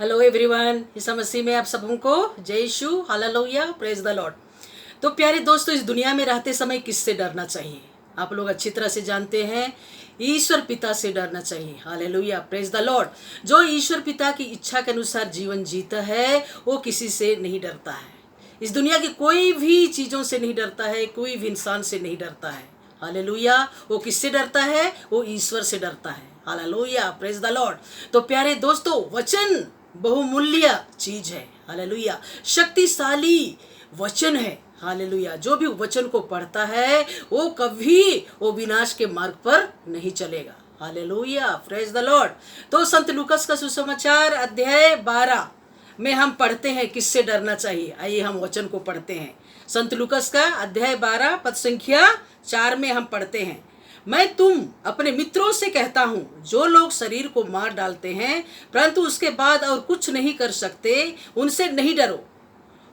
Hello everyone, यीशु मसीह में आप सबको जय यीशु, हालेलुया, प्रेज द लॉर्ड। तो प्यारे दोस्तों, इस दुनिया में रहते समय किससे डरना चाहिए? आप लोग अच्छी तरह से जानते हैं, ईश्वर पिता से डरना चाहिए। Hallelujah, praise the Lord. जो ईश्वर पिता की इच्छा के अनुसार जीवन जीता है वो किसी से नहीं डरता है। इस दुनिया की कोई भी चीज़ों से नहीं डरता है, कोई भी इंसान से नहीं डरता है। हालेलुया। वो किससे डरता है? वो ईश्वर से डरता है। Hallelujah, praise the lord. तो प्यारे दोस्तों, वचन बहुमूल्य चीज है। हालेलुया, शक्तिशाली वचन है। हालेलुया, जो भी वचन को पढ़ता है वो कभी वो विनाश के मार्ग पर नहीं चलेगा। Hallelujah, praise the lord. तो संत लूकस का सुसमाचार अध्याय 12 में हम पढ़ते हैं किससे डरना चाहिए। आइए हम वचन को पढ़ते हैं। संत लूकस का अध्याय 12 पद संख्या 4 में हम पढ़ते हैं, मैं तुम अपने मित्रों से कहता हूँ, जो लोग शरीर को मार डालते हैं परंतु उसके बाद और कुछ नहीं कर सकते, उनसे नहीं डरो।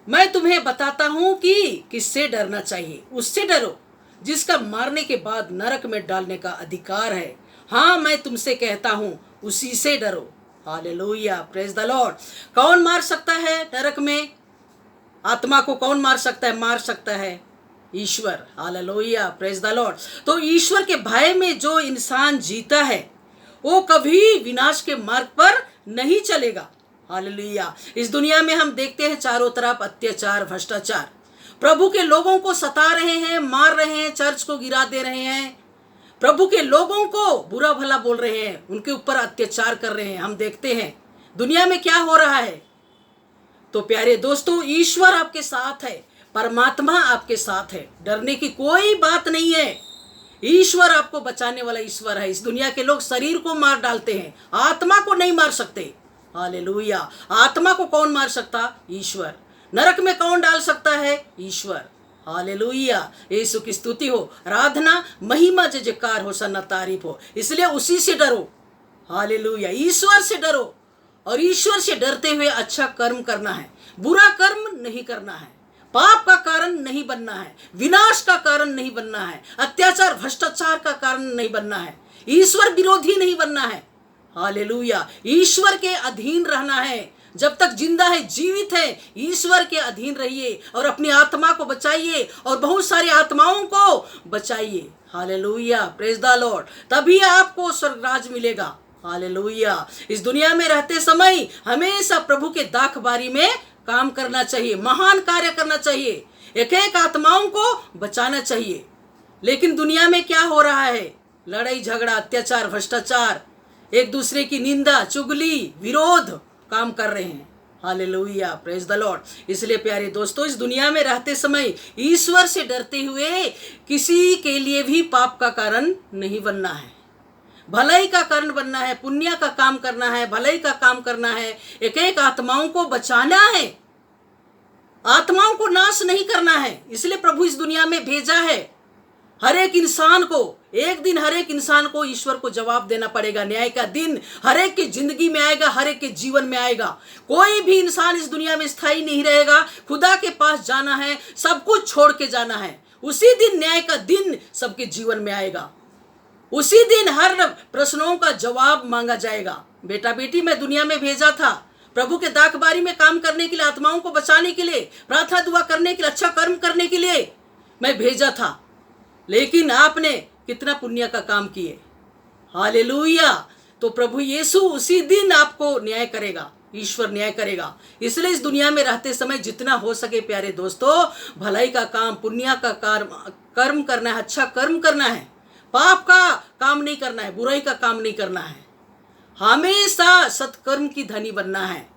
मैं तुम्हें बताता हूँ कि किससे डरना चाहिए। उससे डरो जिसका मारने के बाद नरक में डालने का अधिकार है। हाँ, मैं तुमसे कहता हूँ, उसी से डरो। Hallelujah, praise the Lord. कौन मार सकता है नरक में? आत्मा को कौन मार सकता है? मार सकता है ईश्वर। Hallelujah, praise the lord. तो ईश्वर के भय में जो इंसान जीता है वो कभी विनाश के मार्ग पर नहीं चलेगा। हालेलुया। इस दुनिया में हम देखते हैं चारों तरफ अत्याचार, भ्रष्टाचार, प्रभु के लोगों को सता रहे हैं, मार रहे हैं, चर्च को गिरा दे रहे हैं, प्रभु के लोगों को बुरा भला बोल रहे हैं, उनके ऊपर अत्याचार कर रहे हैं। हम देखते हैं दुनिया में क्या हो रहा है। तो प्यारे दोस्तों, ईश्वर आपके साथ है, परमात्मा आपके साथ है, डरने की कोई बात नहीं है। ईश्वर आपको बचाने वाला ईश्वर है। इस दुनिया के लोग शरीर को मार डालते हैं, आत्मा को नहीं मार सकते। हालेलुया। आत्मा को कौन मार सकता? ईश्वर। नरक में कौन डाल सकता है? ईश्वर। हालेलुया, यीशु की स्तुति हो, आराधना, महिमा, जय जयकार हो, सन्ना तारीफ हो। इसलिए उसी से डरो। हालेलुया, ईश्वर से डरो। और ईश्वर से डरते हुए अच्छा कर्म करना है, बुरा कर्म नहीं करना है, पाप का कारण नहीं बनना है, विनाश का कारण नहीं बनना है, अत्याचार भ्रष्टाचार का कारण नहीं बनना है, ईश्वर विरोधी नहीं बनना है। हालेलुया, ईश्वर के अधीन रहना है। जब तक जिंदा है, जीवित है, ईश्वर के अधीन रहिए और अपनी आत्मा को बचाइए और बहुत सारी आत्माओं को बचाइए। Hallelujah, praise the Lord. तभी आपको स्वर्गराज मिलेगा। हालेलुया। इस दुनिया में रहते समय हमेशा प्रभु के दाखबारी में काम करना चाहिए, महान कार्य करना चाहिए, एक एक आत्माओं को बचाना चाहिए। लेकिन दुनिया में क्या हो रहा है? लड़ाई झगड़ा, अत्याचार, भ्रष्टाचार, एक दूसरे की निंदा, चुगली, विरोध काम कर रहे हैं। Hallelujah, praise the Lord. इसलिए प्यारे दोस्तों, इस दुनिया में रहते समय ईश्वर से डरते हुए किसी के लिए भी पाप का कारण नहीं बनना है, भलाई का कारण बनना है, पुण्य का काम करना है, भलाई का काम करना है, एक एक आत्माओं को बचाना है, आत्माओं को नाश नहीं करना है। इसलिए प्रभु इस दुनिया में भेजा है। हर एक इंसान को एक दिन, हर एक इंसान को ईश्वर को जवाब देना पड़ेगा। न्याय का दिन हर एक की जिंदगी में आएगा, हर एक के जीवन में आएगा। कोई भी इंसान इस दुनिया में स्थायी नहीं रहेगा। खुदा के पास जाना है, सब कुछ छोड़ के जाना है। उसी दिन, न्याय का दिन सबके जीवन में आएगा। उसी दिन हर प्रश्नों का जवाब मांगा जाएगा। बेटा बेटी मैं दुनिया में भेजा था प्रभु के दाखबारी में काम करने के लिए, आत्माओं को बचाने के लिए, प्रार्थना दुआ करने के लिए, अच्छा कर्म करने के लिए मैं भेजा था। लेकिन आपने कितना पुण्य का काम किए। हालेलुया। तो प्रभु यीशु उसी दिन आपको न्याय करेगा, ईश्वर न्याय करेगा। इसलिए इस दुनिया में रहते समय जितना हो सके प्यारे दोस्तों, भलाई का काम, पुण्य का कर्म करना है, अच्छा कर्म करना है, पाप का काम नहीं करना है, बुराई का काम नहीं करना है, हमेशा सत्कर्म की धनी बनना है।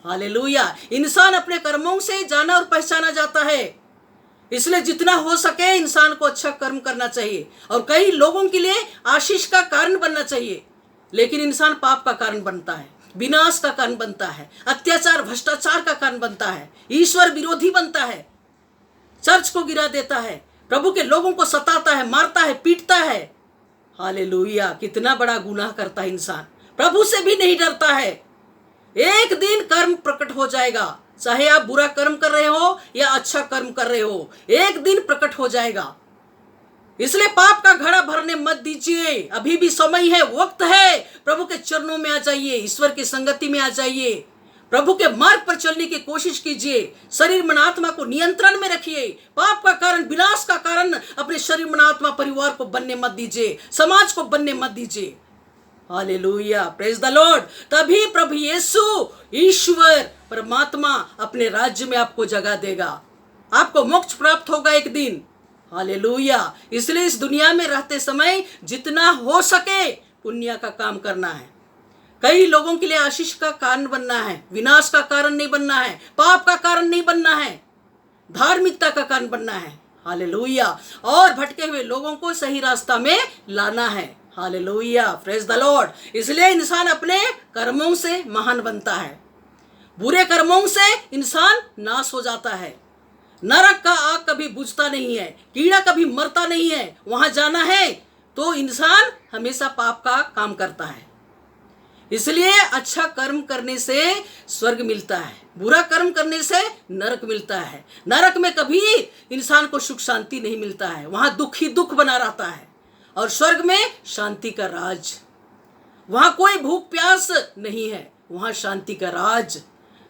हालेलुया। इंसान अपने कर्मों से जाना और पहचाना जाता है। इसलिए जितना हो सके इंसान को अच्छा कर्म करना चाहिए और कई लोगों के लिए आशीष का कारण बनना चाहिए। लेकिन इंसान पाप का कारण बनता है, विनाश का कारण बनता है, अत्याचार भ्रष्टाचार का कारण बनता है, ईश्वर विरोधी बनता है, चर्च को गिरा देता है, प्रभु के लोगों को सताता है, मारता है, पीटता है। हालेलुया, कितना बड़ा गुनाह करता है इंसान, प्रभु से भी नहीं डरता है। एक दिन कर्म प्रकट हो जाएगा, चाहे आप बुरा कर्म कर रहे हो या अच्छा कर्म कर रहे हो, एक दिन प्रकट हो जाएगा। इसलिए पाप का घड़ा भरने मत दीजिए। अभी भी समय है, वक्त है। प्रभु के चरणों में आ जाइए, ईश्वर की संगति में आ जाइए, प्रभु के मार्ग पर चलने की कोशिश कीजिए। शरीर मन आत्मा को नियंत्रण में रखिए। पाप का कारण, विनाश का कारण अपने शरीर मन आत्मा परिवार को बनने मत दीजिए, समाज को बनने मत दीजिए। Hallelujah, praise the Lord. तभी प्रभु यीशु ईश्वर परमात्मा अपने राज्य में आपको जगह देगा, आपको मोक्ष प्राप्त होगा एक दिन। हालेलुया। इसलिए इस दुनिया में रहते समय जितना हो सके पुण्य का काम करना है। कई लोगों के लिए आशीष का कारण बनना है, विनाश का कारण नहीं बनना है, पाप का कारण नहीं बनना है, धार्मिकता का कारण बनना है। हालेलुया। और भटके हुए लोगों को सही रास्ता में लाना है। Hallelujah, praise the Lord. इसलिए इंसान अपने कर्मों से महान बनता है, बुरे कर्मों से इंसान नाश हो जाता है। नरक का आग कभी बुझता नहीं है, कीड़ा कभी मरता नहीं है। वहां जाना है तो इंसान हमेशा पाप का काम करता है। इसलिए अच्छा कर्म करने से स्वर्ग मिलता है, बुरा कर्म करने से नरक मिलता है। नरक में कभी इंसान को सुख शांति नहीं मिलता है, वहां दुख ही दुख बना रहता है। और स्वर्ग में शांति का राज, वहां कोई भूख प्यास नहीं है, वहां शांति का राज।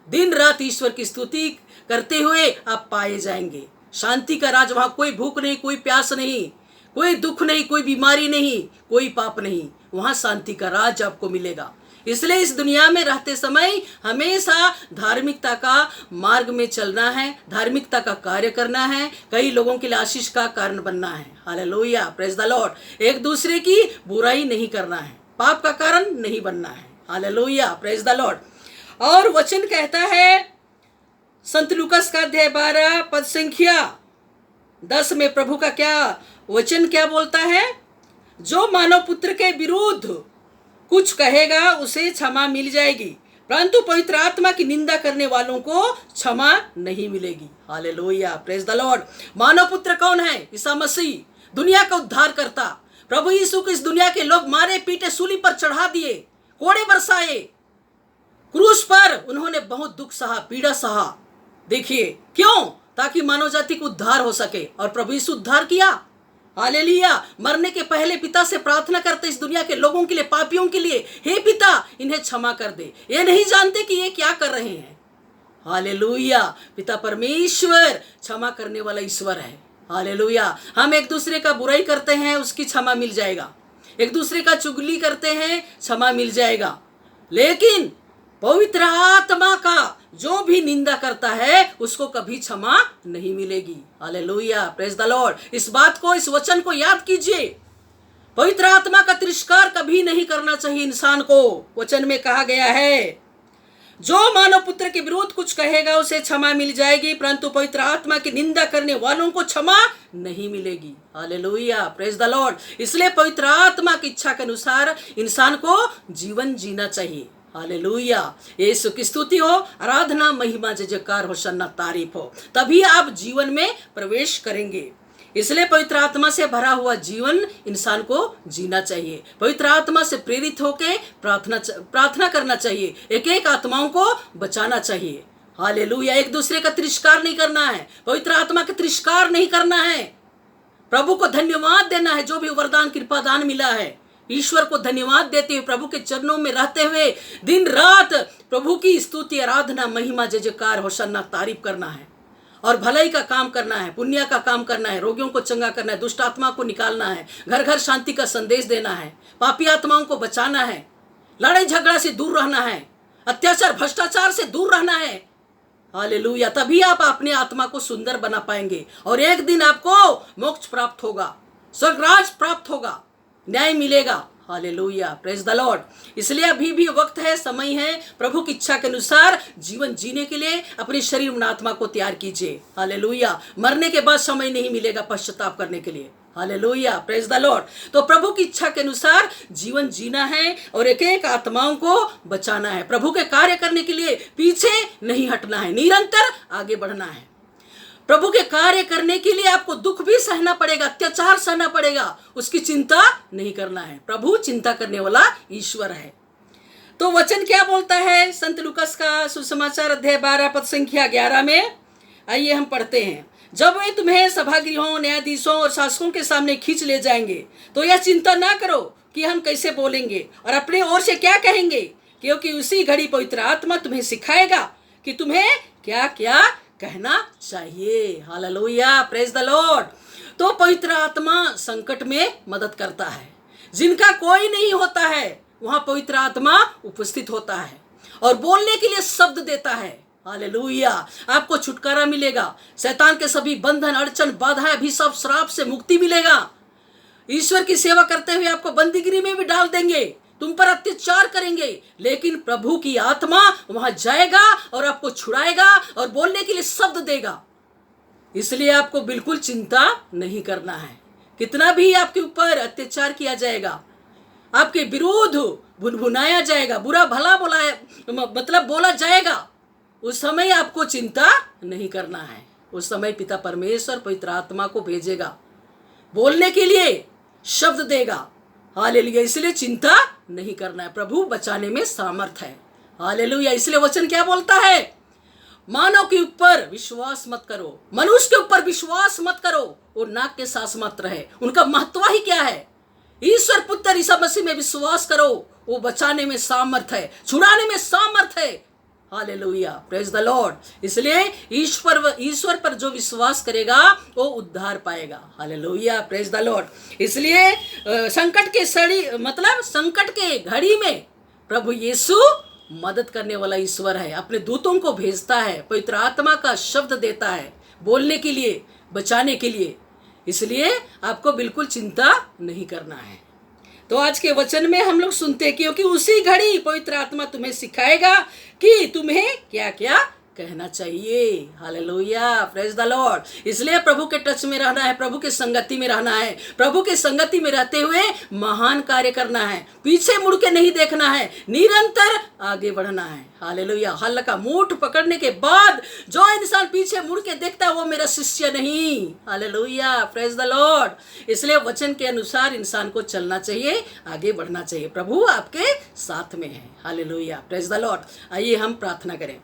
दिन रात ईश्वर की स्तुति करते हुए आप पाए जाएंगे। शांति का राज, वहां कोई भूख नहीं, कोई प्यास नहीं, कोई दुख नहीं, कोई बीमारी नहीं, कोई पाप नहीं। वहां शांति का राज आपको मिलेगा। इसलिए इस दुनिया में रहते समय हमेशा धार्मिकता का मार्ग में चलना है, धार्मिकता का कार्य करना है, कई लोगों के लिए आशीष का कारण बनना है। Hallelujah, praise the Lord. एक दूसरे की बुराई नहीं करना है, पाप का कारण नहीं बनना है। Hallelujah, praise the Lord. और वचन कहता है संत लूकास का अध्याय 12 पद संख्या 10 में प्रभु का क्या वचन क्या बोलता है? जो मानव पुत्र के विरुद्ध कुछ कहेगा उसे क्षमा मिल जाएगी, परंतु पवित्र आत्मा की निंदा करने वालों को क्षमा नहीं मिलेगी। Hallelujah, praise the lord. मानव पुत्र कौन है? ईसा मसीह, दुनिया का उद्धार करता। प्रभु यीशु को इस दुनिया के लोग मारे पीटे सूली पर चढ़ा दिए, कोड़े बरसाए, क्रूस पर उन्होंने बहुत दुख सहा, पीड़ा सहा। देखिए क्यों? ताकि मानव जाति को उद्धार हो सके। और प्रभु यीशु उद्धार किया। हालेलुया। मरने के पहले पिता से प्रार्थना करते इस दुनिया के लोगों के लिए, पापियों के लिए, हे पिता इन्हें क्षमा कर दे, ये नहीं जानते कि ये क्या कर रहे हैं। हालेलुया। पिता परमेश्वर क्षमा करने वाला ईश्वर है। हालेलुया। हम एक दूसरे का बुराई करते हैं, उसकी क्षमा मिल जाएगा। एक दूसरे का चुगली करते हैं, क्षमा मिल जाएगा। लेकिन पवित्र आत्मा का जो भी निंदा करता है उसको कभी क्षमा नहीं मिलेगी। Hallelujah, praise the Lord. इस बात को, इस वचन को याद कीजिए। पवित्र आत्मा का तिरस्कार कभी नहीं करना चाहिए इंसान को। वचन में कहा गया है जो मानव पुत्र के विरुद्ध कुछ कहेगा उसे क्षमा मिल जाएगी, परंतु पवित्र आत्मा की निंदा करने वालों को क्षमा नहीं मिलेगी। Hallelujah, praise the Lord. इसलिए पवित्र आत्मा की इच्छा के अनुसार इंसान को जीवन जीना चाहिए। हालेलुया। यीशु की स्तुति हो, आराधना, महिमा, जय जयकार, होशन्ना, तारीफ हो। तभी आप जीवन में प्रवेश करेंगे। इसलिए पवित्र आत्मा से भरा हुआ जीवन इंसान को जीना चाहिए। पवित्र आत्मा से प्रेरित होकर प्रार्थना करना चाहिए। एक एक आत्माओं को बचाना चाहिए। हालेलुया। एक दूसरे का तिरस्कार नहीं करना है, पवित्र आत्मा का तिरस्कार नहीं करना है। प्रभु को धन्यवाद देना है जो भी वरदान कृपा दान मिला है। ईश्वर को धन्यवाद देते हुए, प्रभु के चरणों में रहते हुए दिन रात प्रभु की स्तुति, आराधना, महिमा, जय जयकार, होशन्ना, तारीफ करना है। और भलाई का काम करना है, पुण्य का काम करना है, रोगियों को चंगा करना है, दुष्ट आत्मा को निकालना है, घर घर शांति का संदेश देना है, पापी आत्माओं को बचाना है, लड़ाई झगड़ा से दूर रहना है, अत्याचार भ्रष्टाचार से दूर रहना है। हालेलुया। तभी आप अपने आत्मा को सुंदर बना पाएंगे और एक दिन आपको मोक्ष प्राप्त होगा, स्वर्गराज प्राप्त होगा, न्याय मिलेगा। Hallelujah, praise the Lord. इसलिए अभी भी वक्त है, समय है। प्रभु की इच्छा के अनुसार जीवन जीने के लिए अपने शरीर और आत्मा को तैयार कीजिए। हालेलुया। मरने के बाद समय नहीं मिलेगा पश्चाताप करने के लिए। Hallelujah, praise the lord. तो प्रभु की इच्छा के अनुसार जीवन जीना है और एक एक आत्माओं को बचाना है। प्रभु के कार्य करने के लिए पीछे नहीं हटना है, निरंतर आगे बढ़ना है। प्रभु के कार्य करने के लिए आपको दुख भी सहना पड़ेगा, अत्याचार सहना पड़ेगा, उसकी चिंता नहीं करना है। प्रभु चिंता करने वाला ईश्वर है। तो वचन क्या बोलता है? संत लूकास का सुसमाचार अध्याय 12 पद संख्या 11 में आइए हम पढ़ते हैं। जब वे तुम्हें सभागृहों, न्यायाधीशों और शासकों के सामने खींच ले जाएंगे तो यह चिंता ना करो कि हम कैसे बोलेंगे और अपने ओर से क्या कहेंगे, क्योंकि उसी घड़ी पवित्र आत्मा तुम्हें सिखाएगा कि तुम्हें क्या क्या कहना चाहिए। Hallelujah, praise the lord. तो पवित्र आत्मा संकट में मदद करता है। जिनका कोई नहीं होता है वहां पवित्र आत्मा उपस्थित होता है और बोलने के लिए शब्द देता है। हालेलुया, आपको छुटकारा मिलेगा, शैतान के सभी बंधन, अड़चन, बाधाएं, अभिशाप, श्राप से मुक्ति मिलेगा। ईश्वर की सेवा करते हुए आपको बंदीगिरी में भी डाल देंगे, तुम पर अत्याचार करेंगे, लेकिन प्रभु की आत्मा वहां जाएगा और आपको छुड़ाएगा और बोलने के लिए शब्द देगा। इसलिए आपको बिल्कुल चिंता नहीं करना है। कितना भी आपके ऊपर अत्याचार किया जाएगा, आपके विरोध भुनभुनाया जाएगा, बुरा भला बोला जाएगा, उस समय आपको चिंता नहीं करना है। उस समय पिता परमेश्वर पवित्र आत्मा को भेजेगा, बोलने के लिए शब्द देगा। हालेलुया, इसलिए चिंता नहीं करना है। प्रभु बचाने में सामर्थ है। हालेलुया, इसलिए वचन क्या बोलता है? मानव के ऊपर विश्वास मत करो, मनुष्य के ऊपर विश्वास मत करो, वो नाक के सास मात्र है। उनका महत्व ही क्या है? ईश्वर पुत्र ईसा मसीह में विश्वास करो, वो बचाने में सामर्थ है, छुड़ाने में सामर्थ है। Hallelujah, praise the Lord. इसलिए ईश्वर पर जो विश्वास करेगा वो उद्धार पाएगा। Hallelujah, praise the Lord. इसलिए संकट के घड़ी में प्रभु यीशु मदद करने वाला ईश्वर है। अपने दूतों को भेजता है, पवित्र आत्मा का शब्द देता है बोलने के लिए, बचाने के लिए। इसलिए आपको बिल्कुल चिंता नहीं करना है। तो आज के वचन में हम लोग सुनते हैं, क्योंकि उसी घड़ी पवित्र आत्मा तुम्हें सिखाएगा कि तुम्हें क्या क्या कहना चाहिए। Hallelujah, praise the Lord. इसलिए प्रभु के टच में रहना है, प्रभु के संगति में रहना है, प्रभु के संगति में रहते हुए महान कार्य करना है, पीछे मुड़ के नहीं देखना है, निरंतर आगे बढ़ना है। हालेलुया। हल का मूठ पकड़ने के बाद जो इंसान पीछे मुड़ के देखता है वो मेरा शिष्य नहीं। Hallelujah, praise the Lord. इसलिए वचन के अनुसार इंसान को चलना चाहिए, आगे बढ़ना चाहिए। प्रभु आपके साथ में है। Hallelujah, praise the Lord. आइए हम प्रार्थना करें।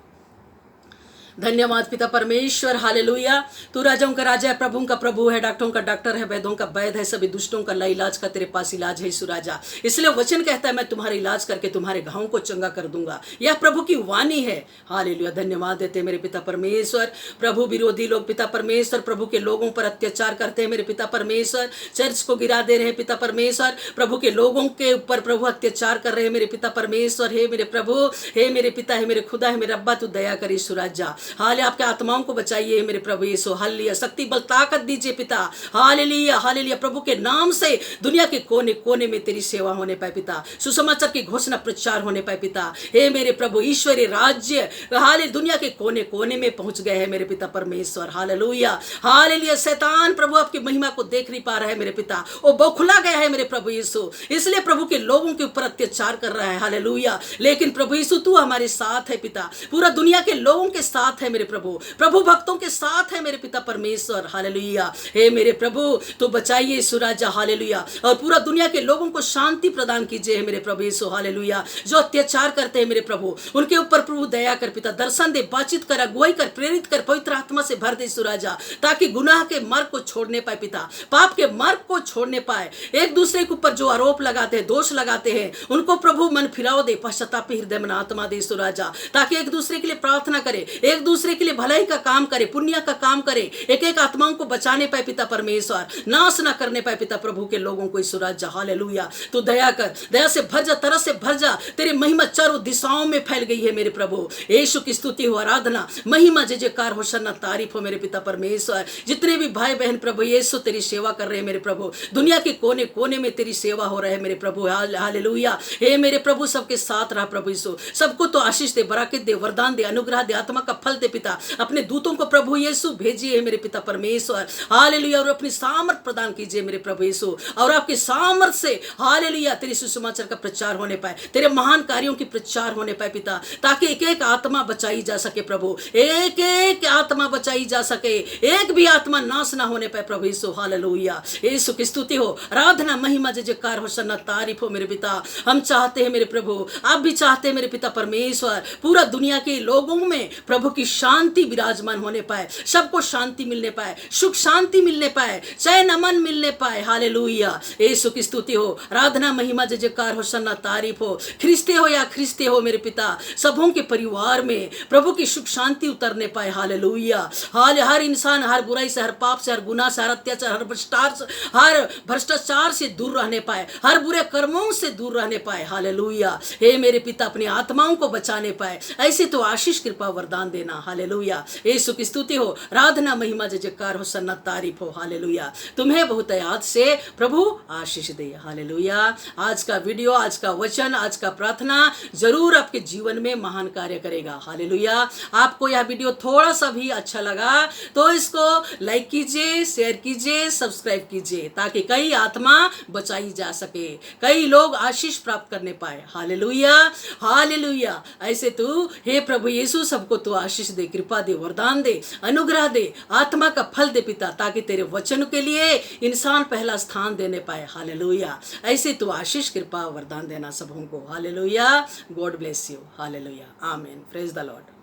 धन्यवाद पिता परमेश्वर। हालेलुया, तू राजाओं का राजा है, प्रभुओं का प्रभु है, डॉक्टरों का डॉक्टर है, वैद्यों का वैद है, सभी दुष्टों का इलाज का तेरे पास इलाज है यीशु राजा। इसलिए वचन कहता है मैं तुम्हारा इलाज करके तुम्हारे घावों को चंगा कर दूंगा। यह प्रभु की वाणी है। हालेलुया, धन्यवाद देते मेरे पिता परमेश्वर। प्रभु विरोधी लोग पिता परमेश्वर प्रभु के लोगों पर अत्याचार करते हैं मेरे पिता परमेश्वर, चर्च को गिरा दे रहे हैं पिता परमेश्वर, प्रभु के लोगों के ऊपर प्रभु अत्याचार कर रहे हैं मेरे पिता परमेश्वर। हे मेरे प्रभु, हे मेरे पिता, हे मेरे खुदा, हे मेरे अब्बा, तू दया कर यीशु राजा। हाले आपके आत्माओं को बचाइए मेरे प्रभु यीशु। हालेलुया, शक्ति बल ताकत दीजिए पिता। हालेलुया, हालेलुया, प्रभु के नाम से दुनिया के कोने कोने में तेरी सेवा होने पाए पिता, सुसमाचार की घोषणा प्रचार होने पाए पिता। हे मेरे प्रभु, ईश्वरीय राज्य हाले दुनिया के कोने कोने में पहुंच गए हैं मेरे पिता परमेश्वर। हालेलुया, हालेलुया, शैतान प्रभु आपकी महिमा को देख नहीं पा रहा है मेरे पिता, वो बौखला गया है मेरे प्रभु यीशु, इसलिए प्रभु के लोगों के ऊपर अत्याचार कर रहा है। हालेलुया, लेकिन प्रभु यीशु तू हमारे साथ है पिता, पूरा दुनिया के लोगों के साथ है मेरे प्रभु भक्तों के साथ है मेरे पिता परमेश्वर। हालेलुया, हे मेरे प्रभु तो बचाइए यीशु राजा। हालेलुया, और पूरा दुनिया के लोगों को शांति प्रदान कीजिए मेरे प्रभु यीशु। हालेलुया, जो अत्याचार करते हैं मेरे प्रभु उनके ऊपर प्रभु दया कर पिता, दर्शन दे, बातचीत कर, अगुवाई कर, प्रेरित कर, पवित्र आत्मा से भर दे यीशु राजा, ताकि गुनाह के मार्ग को छोड़ने पाए पिता, पाप के मार्ग को छोड़ने पाए। एक दूसरे के ऊपर जो आरोप लगाते हैं, दोष लगाते हैं, उनको प्रभु मन फिराव दे, पश्चाताप हृदय में आत्मा दे यीशु राजा, ताकि एक दूसरे के लिए प्रार्थना करे, एक दूसरे के लिए भलाई का काम करे, पुण्य का काम करे, एक एक आत्माओं को बचाने पाए पिता परमेश्वर, नाश ना करने पाए पिता प्रभु के लोगों को यीशु राजा। हालेलुया, तू दया कर, दया से भर जा, तरस से भर जा, तेरी महिमा चारों दिशाओं में फैल गई है मेरे प्रभु। यीशु की स्तुति हो, आराधना, महिमा, जय जयकार, होशन्ना, तारीफ हो मेरे पिता परमेश्वर। जितने भी भाई बहन प्रभु यीशु तेरी सेवा कर रहे हैं मेरे प्रभु, दुनिया के कोने कोने में तेरी सेवा हो रहा है मेरे प्रभु। हालेलुया, हे मेरे प्रभु सबके साथ रहा प्रभु यीशु, सबको तो आशीष दे, बरकत दे, वरदान दे, अनुग्रह दे, आत्मा का फल दे पिता। अपने दूतों को प्रभु यीशु भेजिए मेरे पिता परमेश्वर। हालेलुया, और अपनी सामर्थ प्रदान कीजिए मेरे प्रभु यीशु, और आपके सामर्थ से हालेलुया तेरे सुसमाचार का प्रचार होने पाए, तेरे महान कार्यों की प्रचार होने पाए पिता, ताकि एक एक आत्मा बचाई जा सके प्रभु, एक एक आत्मा बचाई जा सके, एक भी आत्मा नाश ना होने पाए प्रभु यीशु। हालेलुया, यीशु की स्तुति हो, आराधना, महिमा, जय जयकार, होशन्ना, तारीफ हो मेरे पिता। हम चाहते हैं मेरे प्रभु, आप भी चाहते हैं मेरे पिता परमेश्वर, पूरा दुनिया के लोगों में प्रभु की शांति विराजमान होने पाए, सबको शांति मिलने पाए, सुख शांति मिलने पाए, चैन अमन मिलने पाए। हालेलुया, यीशु की स्तुति हो, आराधना महिमा जय जयकार हो, सन्ना तारीफ हो। ख्रिस्ते हो या ख्रिस्ते हो मेरे पिता, सबों के परिवार में प्रभु की सुख शांति उतरने पाए। हालेलुया, हर इंसान हर बुराई से, हर पाप से, हर गुनाह से, हर अत्याचार, हर भ्रष्टाचार से दूर रहने पाए, हर बुरे कर्मों से दूर रहने पाए। हालेलुया, हे मेरे पिता अपनी आत्माओं को बचाने पाए, ऐसे तो आशीष कृपा वरदान देना। हालेलुया, यीशु की स्तुति हो, आराधना महिमा जय जयकार हो, सन्ना तारीफ हो। हालेलुया, तुम्हें बहुत याद से प्रभु आशीष दे। हालेलुया, आज का वीडियो, आज का वचन, आज का प्रार्थना जरूर आपके जीवन में महान कार्य करेगा। हालेलुया, आपको यह वीडियो थोड़ा सा भी अच्छा लगा तो इसको लाइक कीजिए, शेयर कीजिए, सब्सक्राइब कीजिए, ताकि कई आत्मा बचाई जा सके, कई लोग आशीष प्राप्त करने पाए। हालेलुया, हालेलुया, ऐसे तू हे प्रभु यीशु सबको तू आशीष दे, कृपा दे, वरदान दे, अनुग्रह दे, आत्मा का फल दे पिता, ताकि तेरे वचन के लिए इंसान पहला स्थान देने पाए। हालेलुया, ऐसे तू आशीष कृपा वरदान देना सबों को। Hallelujah, God bless you. Hallelujah, आमीन, प्रेज द लॉर्ड।